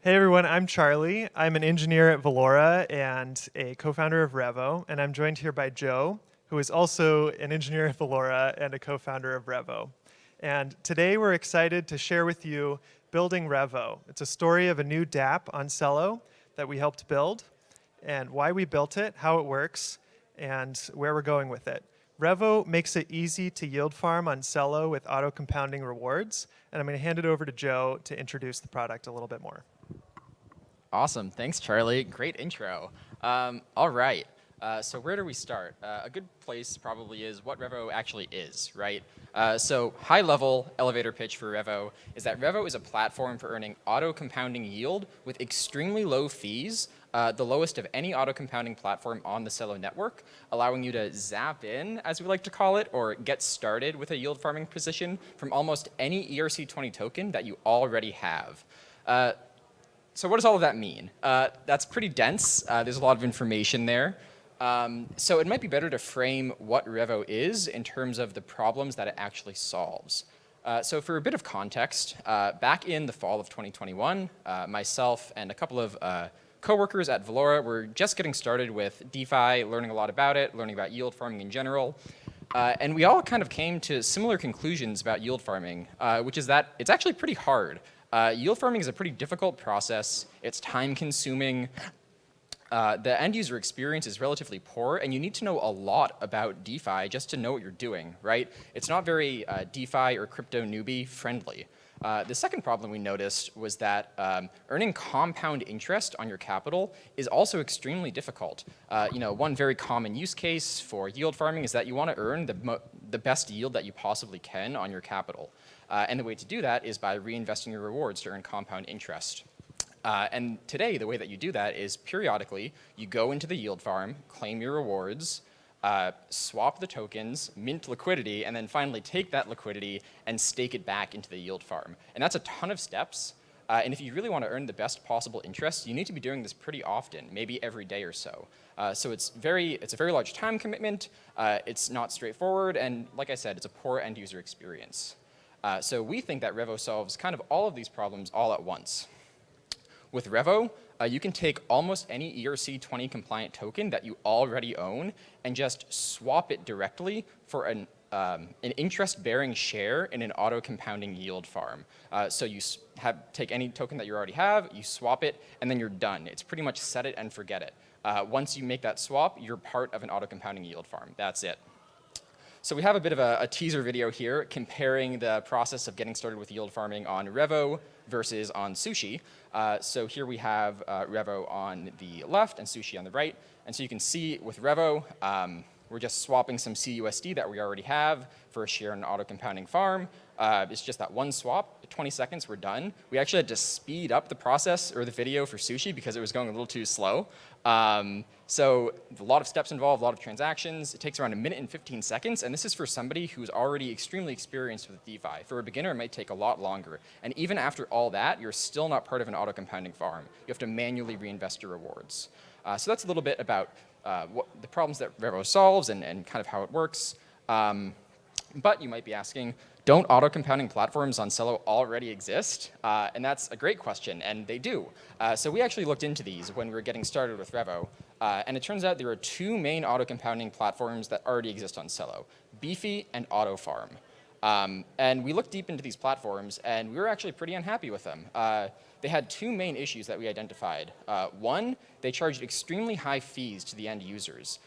Hey everyone, I'm Charlie. I'm an engineer at Valora and a co-founder of Revo, and I'm joined here by Joe, who is also an engineer at Valora and a co-founder of Revo. And today we're excited to share with you Building Revo. It's a story of a new dApp on Celo that we helped build, and why we built it, how it works, and where we're going with it. Revo makes it easy to yield farm on Celo with auto-compounding rewards, and I'm going to hand it over to Joe to introduce the product a little bit more. Awesome. Thanks, Charlie. Great intro. All right. So where do we start? A good place probably is what Revo actually is, right? So high-level elevator pitch for Revo is that Revo is a platform for earning auto-compounding yield with extremely low fees, the lowest of any auto-compounding platform on the Celo network, allowing you to zap in, as we like to call it, or get started with a yield farming position from almost any ERC20 token that you already have. So what does all of that mean? That's pretty dense. There's a lot of information there. So it might be better to frame what Revo is in terms of the problems that it actually solves. So for a bit of context, back in the fall of 2021, myself and a couple of coworkers at Valora were just getting started with DeFi, learning a lot about it, learning about yield farming in general. And we all kind of came to similar conclusions about yield farming, which is that it's actually pretty hard. Yield farming is a pretty difficult process. It's time consuming. The end user experience is relatively poor, and you need to know a lot about DeFi just to know what you're doing, right? It's not very DeFi or crypto newbie friendly. The second problem we noticed was that earning compound interest on your capital is also extremely difficult. One very common use case for yield farming is that you want to earn the best yield that you possibly can on your capital. And the way to do that is by reinvesting your rewards to earn compound interest. And today, the way that you do that is periodically, you go into the yield farm, claim your rewards, swap the tokens, mint liquidity, and then finally take that liquidity and stake it back into the yield farm. And that's a ton of steps. And if you really want to earn the best possible interest, you need to be doing this pretty often, maybe every day or so. So it's a very large time commitment. It's not straightforward. And like I said, it's a poor end user experience. So we think that Revo solves kind of all of these problems all at once. With Revo, you can take almost any ERC20 compliant token that you already own and just swap it directly for an interest-bearing share in an auto-compounding yield farm. So you take any token that you already have, you swap it, and then you're done. It's pretty much set it and forget it. Once you make that swap, you're part of an auto-compounding yield farm. That's it. So we have a bit of a teaser video here comparing the process of getting started with yield farming on Revo versus on Sushi. So here we have Revo on the left and Sushi on the right. And so you can see with Revo, we're just swapping some CUSD that we already have for a share in an auto-compounding farm. It's just that one swap, 20 seconds, we're done. We actually had to speed up the process or the video for Sushi because it was going a little too slow. So a lot of steps involved, a lot of transactions. It takes around 1 minute and 15 seconds, and this is for somebody who's already extremely experienced with DeFi. For a beginner, it might take a lot longer. And even after all that, you're still not part of an auto-compounding farm. You have to manually reinvest your rewards. So that's a little bit about what the problems that Revo solves and kind of how it works. But you might be asking, don't auto-compounding platforms on Celo already exist? And that's a great question, and they do. So we actually looked into these when we were getting started with Revo. And it turns out there are two main auto-compounding platforms that already exist on Celo, Beefy and AutoFarm. And we looked deep into these platforms, and we were actually pretty unhappy with them. They had two main issues that we identified. One, they charged extremely high fees to the end users.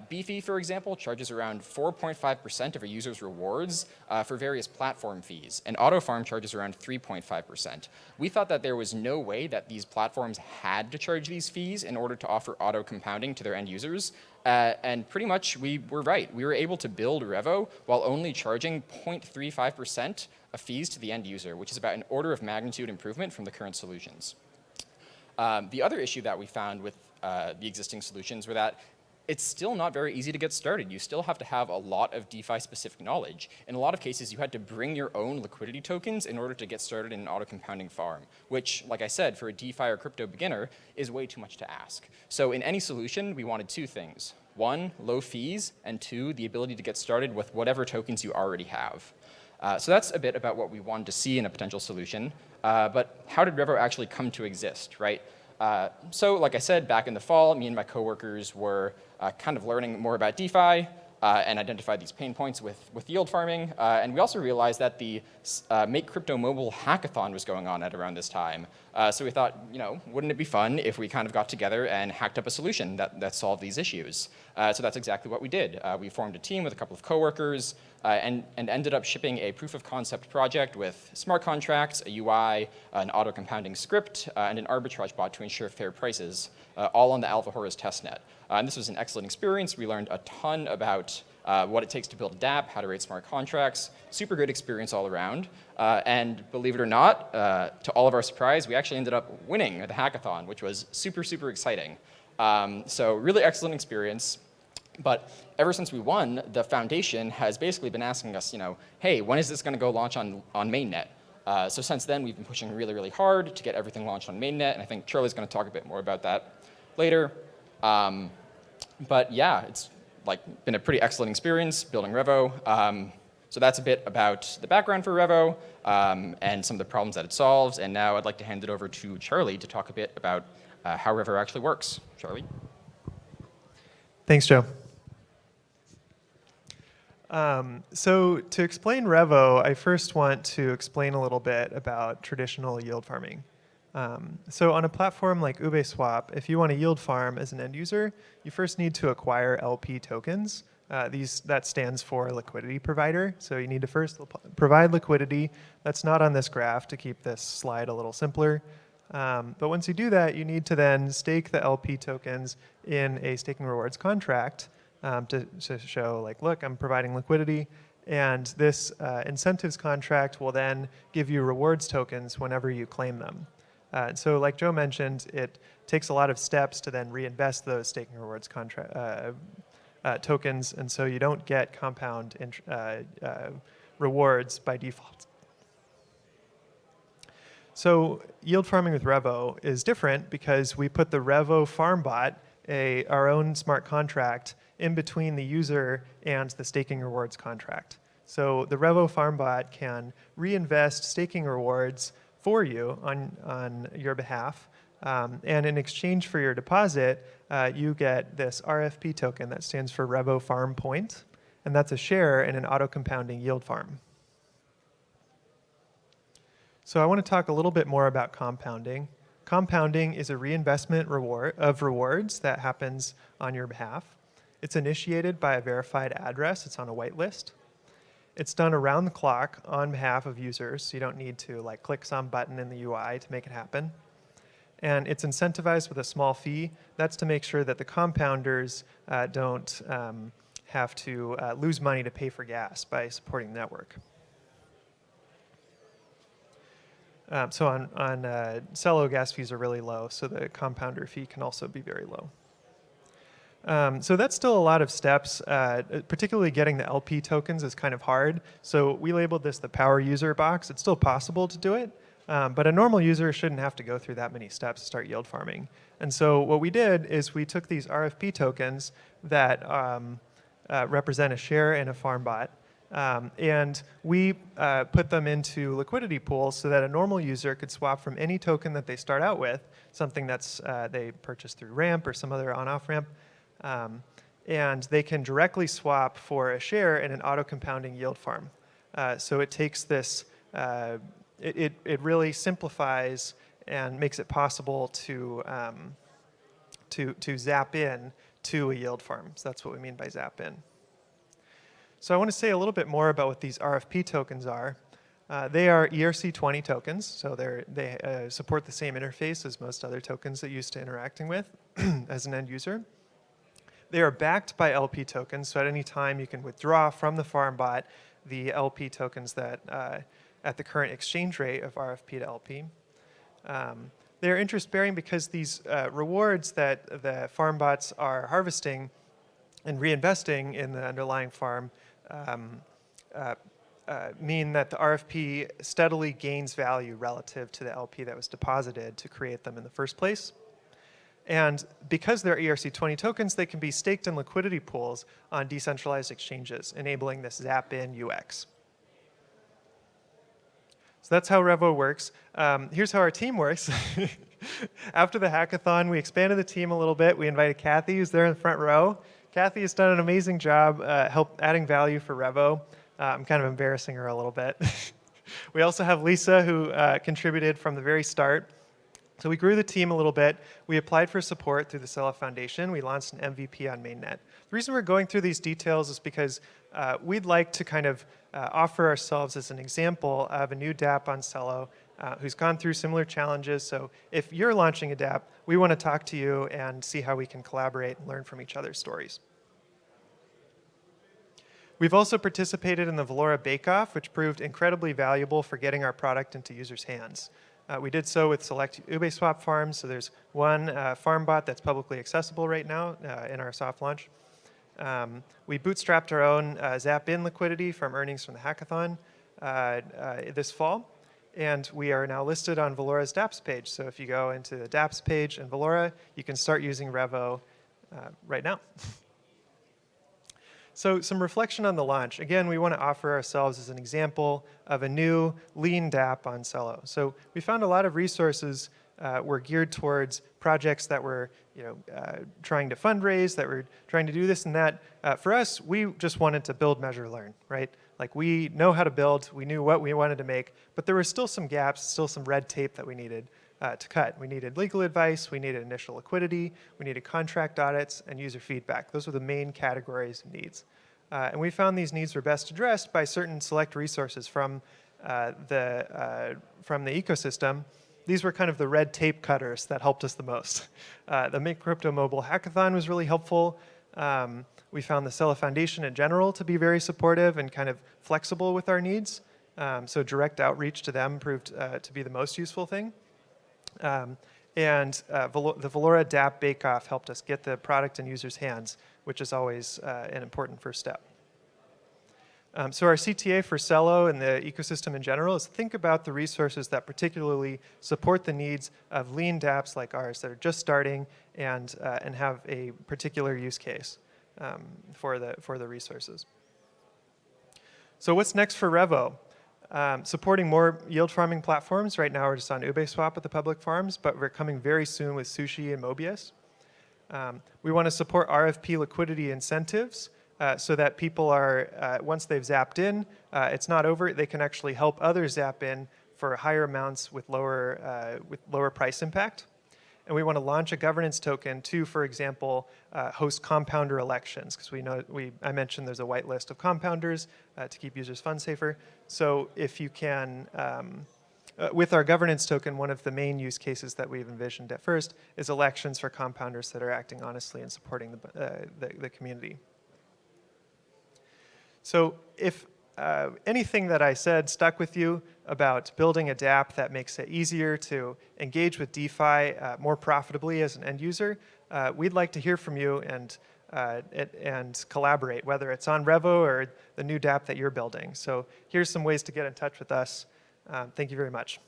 Beefy, for example, charges around 4.5% of a user's rewards for various platform fees, and AutoFarm charges around 3.5%. We thought that there was no way that these platforms had to charge these fees in order to offer auto-compounding to their end users, and pretty much we were right. We were able to build Revo while only charging 0.35% of fees to the end user, which is about an order of magnitude improvement from the current solutions. The other issue that we found with the existing solutions were that it's still not very easy to get started. You still have to have a lot of DeFi-specific knowledge. In a lot of cases, you had to bring your own liquidity tokens in order to get started in an auto-compounding farm, which, like I said, for a DeFi or crypto beginner, is way too much to ask. So in any solution, we wanted two things. One, low fees, and two, the ability to get started with whatever tokens you already have. So that's a bit about what we wanted to see in a potential solution. But how did Revo actually come to exist, right? So like I said, back in the fall, me and my coworkers were kind of learning more about DeFi and identified these pain points with yield farming. And we also realized that the Make Crypto Mobile hackathon was going on at around this time. So we thought, wouldn't it be fun if we kind of got together and hacked up a solution that solved these issues? So that's exactly what we did. We formed a team with a couple of coworkers and ended up shipping a proof of concept project with smart contracts, a UI, an auto-compounding script, and an arbitrage bot to ensure fair prices, all on the Alvahorus testnet. And this was an excellent experience. We learned a ton about what it takes to build a dApp, how to rate smart contracts. Super good experience all around. And believe it or not, to all of our surprise, we actually ended up winning the hackathon, which was super, super exciting. So really excellent experience. But ever since we won, the foundation has basically been asking us, hey, when is this going to go launch on mainnet? So since then, we've been pushing really, really hard to get everything launched on mainnet. And I think Charlie's going to talk a bit more about that later. But yeah, it's been a pretty excellent experience building Revo. So that's a bit about the background for Revo and some of the problems that it solves. And now I'd like to hand it over to Charlie to talk a bit about how Revo actually works. Charlie? Thanks, Joe. So to explain Revo, I first want to explain a little bit about traditional yield farming. So on a platform like Uniswap, if you want to yield farm as an end user, you first need to acquire LP tokens. That stands for liquidity provider. So you need to first provide liquidity. That's not on this graph to keep this slide a little simpler. But once you do that, you need to then stake the LP tokens in a staking rewards contract to show, look, I'm providing liquidity. And this incentives contract will then give you rewards tokens whenever you claim them. So like Joe mentioned, it takes a lot of steps to then reinvest those staking rewards tokens, and so you don't get compound rewards by default. So yield farming with Revo is different because we put the Revo farm bot, our own smart contract, in between the user and the staking rewards contract. So the Revo farm bot can reinvest staking rewards for you on your behalf. And in exchange for your deposit, you get this RFP token that stands for Revo Farm Point, and that's a share in an auto-compounding yield farm. So I want to talk a little bit more about compounding. Compounding is a reinvestment of rewards that happens on your behalf. It's initiated by a verified address. It's on a whitelist. It's done around the clock on behalf of users, so you don't need to click some button in the UI to make it happen. And it's incentivized with a small fee. That's to make sure that the compounders don't have to lose money to pay for gas by supporting the network. So on Celo, gas fees are really low, so the compounder fee can also be very low. So that's still a lot of steps, particularly getting the LP tokens is kind of hard. So we labeled this the power user box. It's still possible to do it, but a normal user shouldn't have to go through that many steps to start yield farming. And so what we did is we took these RFP tokens that represent a share in a farm bot, and we put them into liquidity pools so that a normal user could swap from any token that they start out with, something that's they purchased through ramp or some other on-off ramp, and they can directly swap for a share in an auto-compounding yield farm. So it takes this, it really simplifies and makes it possible to zap in to a yield farm. So that's what we mean by zap in. So I want to say a little bit more about what these RFP tokens are. They are ERC20 tokens, so they support the same interface as most other tokens that you're used to interacting with as an end user. They are backed by LP tokens, so at any time you can withdraw from the farm bot the LP tokens that at the current exchange rate of RFP to LP. They're interest-bearing because these rewards that the farm bots are harvesting and reinvesting in the underlying farm mean that the RFP steadily gains value relative to the LP that was deposited to create them in the first place. And because they're ERC20 tokens, they can be staked in liquidity pools on decentralized exchanges, enabling this zap-in UX. So that's how Revo works. Here's how our team works. After the hackathon, we expanded the team a little bit. We invited Kathy, who's there in the front row. Kathy has done an amazing job adding value for Revo. I'm kind of embarrassing her a little bit. We also have Lisa, who contributed from the very start. So we grew the team a little bit. We applied for support through the Celo Foundation. We launched an MVP on mainnet. The reason we're going through these details is because we'd like to kind of offer ourselves as an example of a new dApp on Celo who's gone through similar challenges. So if you're launching a dApp, we want to talk to you and see how we can collaborate and learn from each other's stories. We've also participated in the Valora Bake-off, which proved incredibly valuable for getting our product into users' hands. We did so with select Uniswap farms. So there's one farm bot that's publicly accessible right now in our soft launch. We bootstrapped our own Zap-in liquidity from earnings from the hackathon this fall. And we are now listed on Valora's dApps page. So if you go into the dApps page in Valora, you can start using Revo right now. So some reflection on the launch. Again, we want to offer ourselves as an example of a new lean dApp on Celo. So we found a lot of resources were geared towards projects that were trying to fundraise, that were trying to do this and that. For us, we just wanted to build, measure, learn, right? Like we know how to build, we knew what we wanted to make, but there were still some gaps, still some red tape that we needed to cut. We needed legal advice, we needed initial liquidity, we needed contract audits, and user feedback. Those were the main categories of needs. And we found these needs were best addressed by certain select resources from the ecosystem. These were kind of the red tape cutters that helped us the most. The Make Crypto Mobile Hackathon was really helpful. We found the Celo Foundation in general to be very supportive and kind of flexible with our needs. So direct outreach to them proved to be the most useful thing. And the Valora dApp Bake-off helped us get the product in users' hands, which is always an important first step. So our CTA for Celo and the ecosystem in general is think about the resources that particularly support the needs of lean dApps like ours that are just starting and have a particular use case for the resources. So what's next for Revo? Supporting more yield farming platforms. Right now we're just on Uniswap with the public farms, but we're coming very soon with Sushi and Mobius. We want to support RFP liquidity incentives so that people are, once they've zapped in, it's not over. They can actually help others zap in for higher amounts with lower price impact. And we want to launch a governance token to, for example, host compounder elections, because I mentioned there's a whitelist of compounders to keep users' funds safer. So if you can, with our governance token, one of the main use cases that we've envisioned at first is elections for compounders that are acting honestly and supporting the community. So if anything that I said stuck with you about building a dApp that makes it easier to engage with DeFi more profitably as an end user, we'd like to hear from you and collaborate, whether it's on Revo or the new dApp that you're building. So here's some ways to get in touch with us. Thank you very much.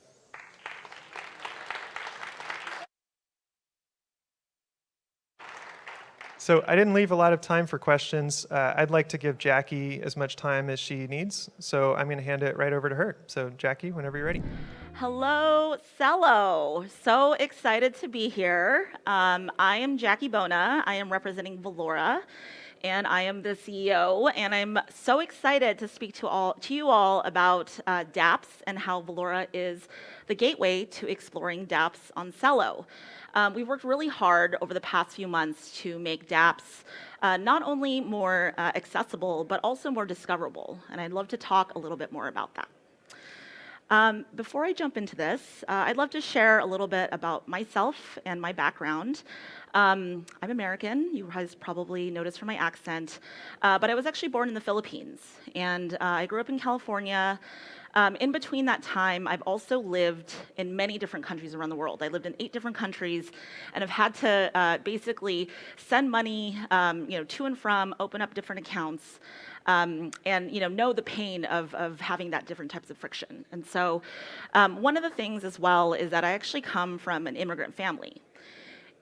So I didn't leave a lot of time for questions. I'd like to give Jackie as much time as she needs, so I'm going to hand it right over to her. So Jackie, whenever you're ready. Hello, Celo. So excited to be here. I am Jackie Bona. I am representing Valora, and I am the CEO. And I'm so excited to speak to you all about dApps and how Valora is the gateway to exploring dApps on Celo. We've worked really hard over the past few months to make dApps not only more accessible, but also more discoverable. And I'd love to talk a little bit more about that. Before I jump into this, I'd love to share a little bit about myself and my background. I'm American, you guys probably noticed from my accent, but I was actually born in the Philippines, and I grew up in California. In between that time, I've also lived in many different countries around the world. I lived in 8 different countries, and have had to basically send money, to and from, open up different accounts, and know the pain of having that different types of friction. And so, one of the things as well is that I actually come from an immigrant family.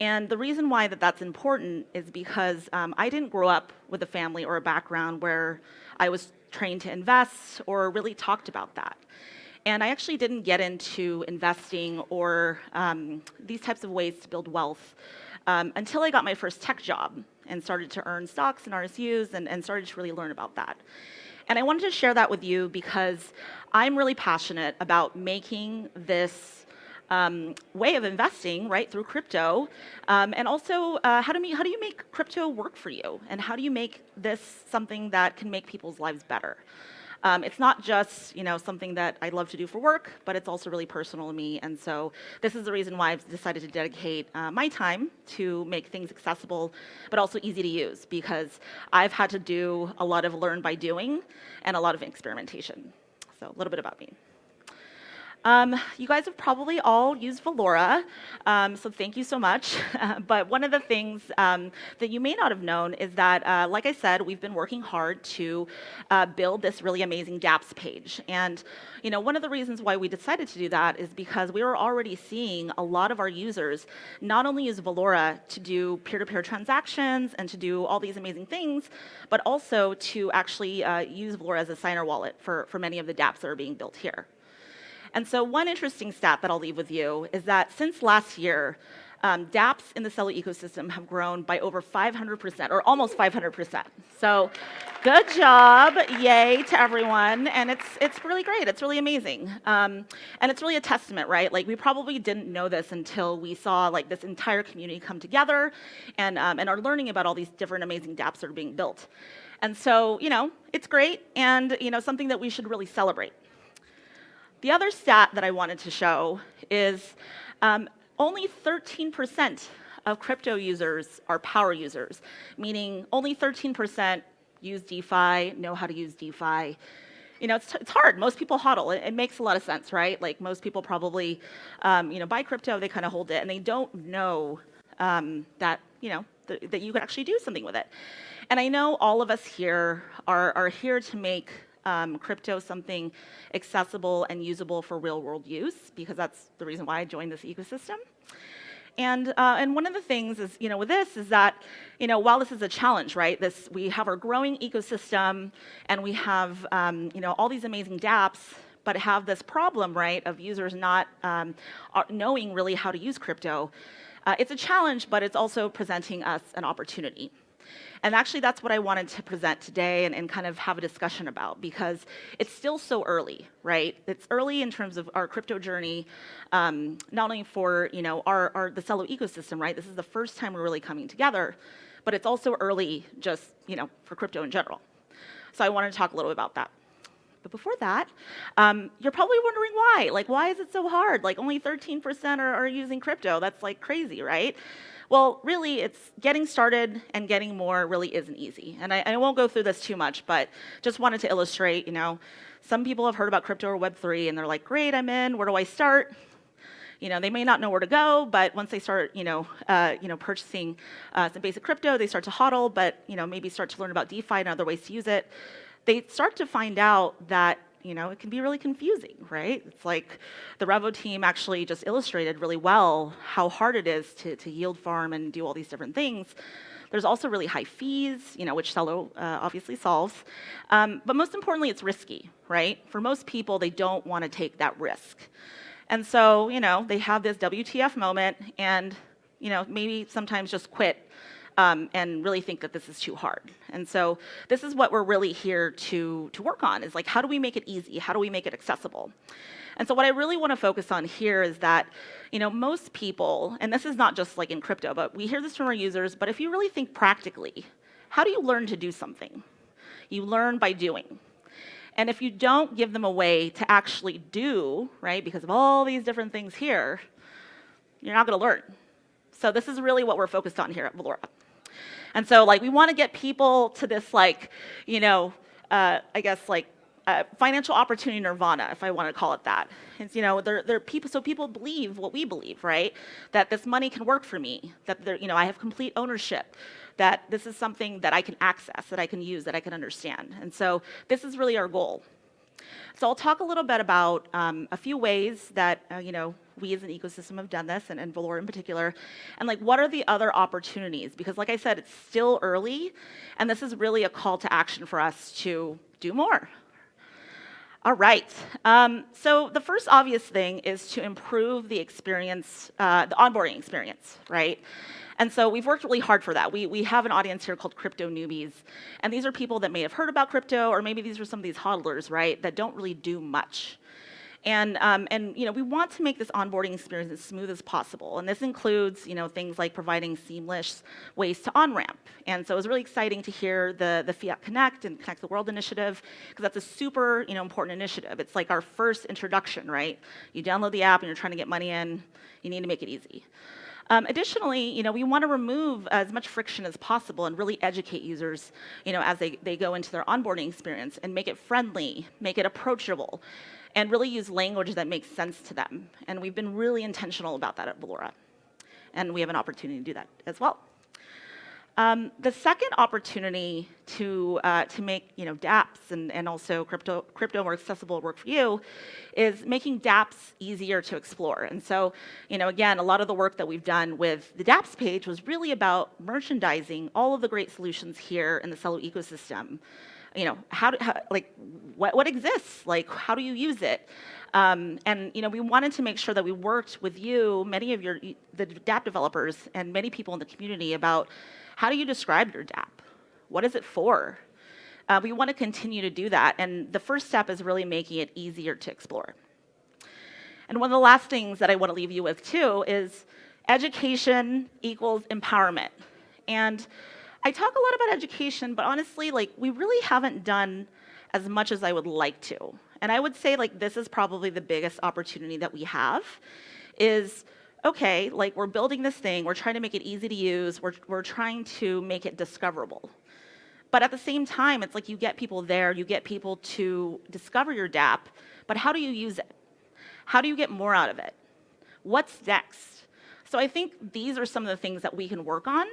And the reason why that's important is because I didn't grow up with a family or a background where I was trained to invest or really talked about that. And I actually didn't get into investing or these types of ways to build wealth until I got my first tech job and started to earn stocks and RSUs and started to really learn about that. And I wanted to share that with you because I'm really passionate about making this way of investing right through crypto, and also how do you make crypto work for you, and how do you make this something that can make people's lives better. It's not just something that I love to do for work, but it's also really personal to me. And so this is the reason why I've decided to dedicate my time to make things accessible, but also easy to use, because I've had to do a lot of learn by doing and a lot of experimentation. So a little bit about me. You guys have probably all used Valora, so thank you so much. But one of the things that you may not have known is that, like I said, we've been working hard to build this really amazing dApps page. And one of the reasons why we decided to do that is because we were already seeing a lot of our users not only use Valora to do peer-to-peer transactions and to do all these amazing things, but also to actually use Valora as a signer wallet for many of the dApps that are being built here. And so one interesting stat that I'll leave with you is that since last year, dApps in the Celo ecosystem have grown by over 500%, or almost 500%. So good job, yay to everyone. And it's really great, it's really amazing. And it's really a testament, right? Like, we probably didn't know this until we saw like this entire community come together and are learning about all these different amazing dApps that are being built. And so, it's great, and something that we should really celebrate. The other stat that I wanted to show is only 13% of crypto users are power users, meaning only 13% use DeFi, know how to use DeFi. It's hard. Most people hodl. It makes a lot of sense, right? Like, most people probably, buy crypto, they kind of hold it, and they don't know that you can actually do something with it. And I know all of us here are here to make crypto something accessible and usable for real-world use, because that's the reason why I joined this ecosystem. And one of the things is, with this is that, while this is a challenge, right? We have our growing ecosystem, and we have, all these amazing dApps, but have this problem, right, of users not knowing really how to use crypto. It's a challenge, but it's also presenting us an opportunity. And actually, that's what I wanted to present today and kind of have a discussion about, because it's still so early, right? It's early in terms of our crypto journey, not only for the Celo ecosystem, right? This is the first time we're really coming together, but it's also early just for crypto in general. So I wanted to talk a little bit about that. But before that, you're probably wondering why. Like, why is it so hard? Like, only 13% are using crypto. That's like crazy, right? Well, really, it's getting started, and getting more really isn't easy. And I won't go through this too much, but just wanted to illustrate, some people have heard about crypto or Web3, and they're like, great, I'm in, where do I start? They may not know where to go, but once they start, purchasing some basic crypto, they start to hodl, but, maybe start to learn about DeFi and other ways to use it. They start to find out that it can be really confusing, right? It's like the Revo team actually just illustrated really well how hard it is to yield farm and do all these different things. There's also really high fees, which Celo obviously solves. But most importantly, it's risky, right? For most people, they don't want to take that risk. And so, they have this WTF moment and, maybe sometimes just quit and really think that this is too hard. And so this is what we're really here to work on, is like, how do we make it easy? How do we make it accessible? And so what I really want to focus on here is that, most people, and this is not just like in crypto, but we hear this from our users, but if you really think practically, how do you learn to do something? You learn by doing. And if you don't give them a way to actually do, right, because of all these different things here, you're not going to learn. So this is really what we're focused on here at Valora. And so, like, we want to get people to this, like, financial opportunity nirvana, if I want to call it that. It's, they're people, so people believe what we believe, right? That this money can work for me, that I have complete ownership, that this is something that I can access, that I can use, that I can understand. And so this is really our goal. So I'll talk a little bit about a few ways that we as an ecosystem have done this, and Valora in particular, and like, what are the other opportunities? Because like I said, it's still early, and this is really a call to action for us to do more. All right. So the first obvious thing is to improve the experience, the onboarding experience, right? And so we've worked really hard for that. We have an audience here called crypto newbies, and these are people that may have heard about crypto, or maybe these are some of these hodlers, right, that don't really do much. And we want to make this onboarding experience as smooth as possible. And this includes, things like providing seamless ways to on-ramp. And so it was really exciting to hear the Fiat Connect and Connect the World initiative, because that's a super, important initiative. It's like our first introduction, right? You download the app and you're trying to get money in, you need to make it easy. Additionally, we want to remove as much friction as possible and really educate users, as they go into their onboarding experience, and make it friendly, make it approachable, and really use language that makes sense to them. And we've been really intentional about that at Valora. And we have an opportunity to do that as well. The second opportunity to make dApps and also crypto more accessible work for you is making dApps easier to explore. And so, again, a lot of the work that we've done with the dApps page was really about merchandising all of the great solutions here in the Celo ecosystem. What exists? Like, how do you use it? We wanted to make sure that we worked with you, many of the dApp developers, and many people in the community about how do you describe your dApp? What is it for? We want to continue to do that, and the first step is really making it easier to explore. And one of the last things that I want to leave you with too is education equals empowerment. And I talk a lot about education, but honestly, we really haven't done as much as I would like to. And I would say, this is probably the biggest opportunity that we have is, okay, we're building this thing, we're trying to make it easy to use, we're trying to make it discoverable. But at the same time, it's you get people there, you get people to discover your dApp, but how do you use it? How do you get more out of it? What's next? So I think these are some of the things that we can work on.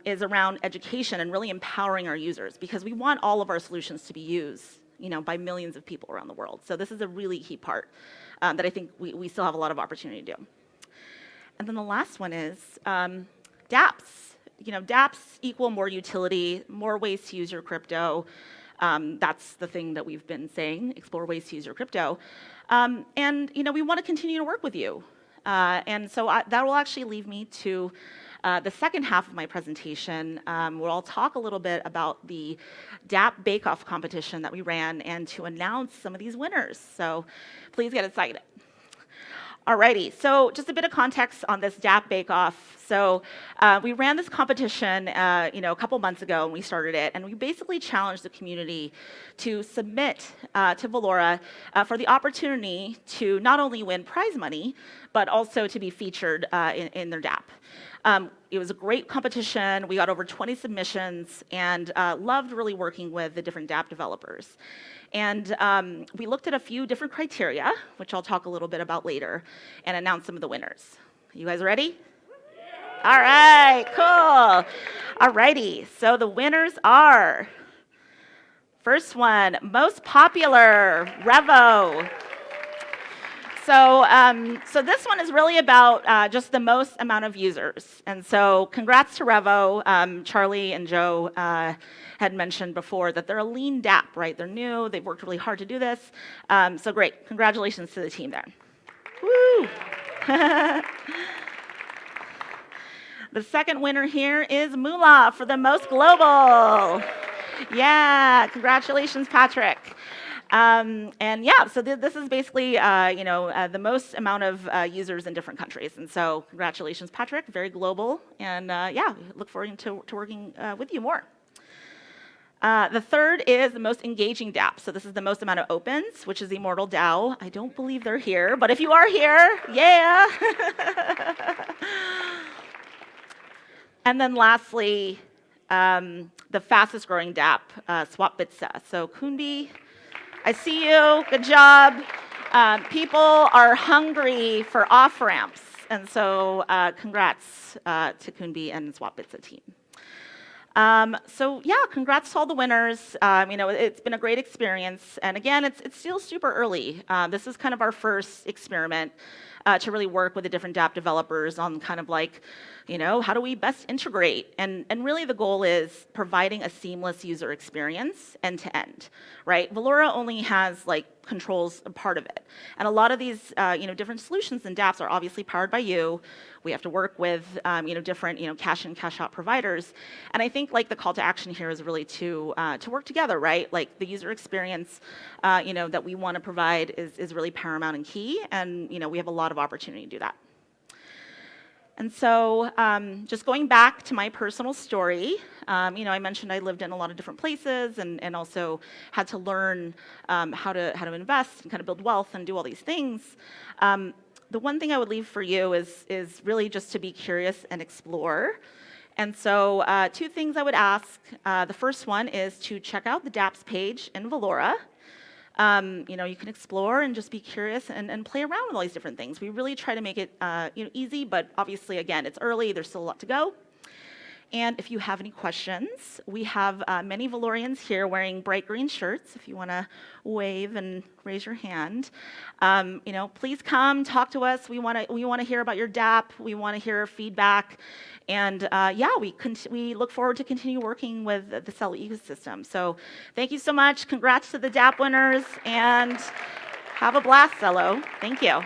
Is around education and really empowering our users, because we want all of our solutions to be used, by millions of people around the world. So this is a really key part that I think we still have a lot of opportunity to do. And then the last one is dApps. dApps equal more utility, more ways to use your crypto. That's the thing that we've been saying, explore ways to use your crypto. We want to continue to work with you. And so that will actually lead me to the second half of my presentation, where I'll talk a little bit about the dApp Bake-off competition that we ran and to announce some of these winners. So please get excited. Alrighty, so just a bit of context on this dApp Bake-off. So we ran this competition, a couple months ago when we started it, and we basically challenged the community to submit to Valora for the opportunity to not only win prize money, but also to be featured in their dApp. It was a great competition. We got over 20 submissions and loved really working with the different dApp developers. And we looked at a few different criteria, which I'll talk a little bit about later, and announce some of the winners. You guys ready? Yeah. All right, cool. All righty, so the winners are, first one, most popular, Revo. So this one is really about just the most amount of users. And so congrats to Revo. Charlie and Joe had mentioned before that they're a lean dApp, right? They're new, they've worked really hard to do this. So great, congratulations to the team there. Woo! The second winner here is Moolah for the most global. Yeah, congratulations, Patrick. So this is basically, the most amount of users in different countries. And so congratulations, Patrick, very global. And look forward to working with you more. The third is the most engaging dApp. So this is the most amount of opens, which is Immortal DAO. I don't believe they're here, but if you are here, yeah. And then lastly, the fastest growing dApp, SwapBitsa. So Kunbi, I see you, good job. People are hungry for off-ramps, and so congrats to Kunbi and SwapBitsa team. Congrats to all the winners. It's been a great experience, and again, it's still super early. This is kind of our first experiment. to really work with the different dApp developers on kind of like, how do we best integrate? And really the goal is providing a seamless user experience end to end, right? Valora only has like controls a part of it. And a lot of these, different solutions and dApps are obviously powered by you. We have to work with, different, cache in, cache out providers. And I think like the call to action here is really to work together, right? Like the user experience, that we want to provide is really paramount and key. And, we have a lot of opportunity to do that. And so just going back to my personal story, I mentioned I lived in a lot of different places and also had to learn how to invest and kind of build wealth and do all these things. The one thing I would leave for you is really just to be curious and explore. And so 2 things I would ask. The first one is to check out the dApps page in Valora. You can explore and just be curious and play around with all these different things. We really try to make it easy, but obviously, again, it's early. There's still a lot to go. And if you have any questions, we have many Valorians here wearing bright green shirts. If you want to wave and raise your hand, please come talk to us. We want to hear about your dApp. We want to hear feedback, and we look forward to continue working with the Celo ecosystem. So thank you so much. Congrats to the dApp winners, and have a blast, Celo. Thank you.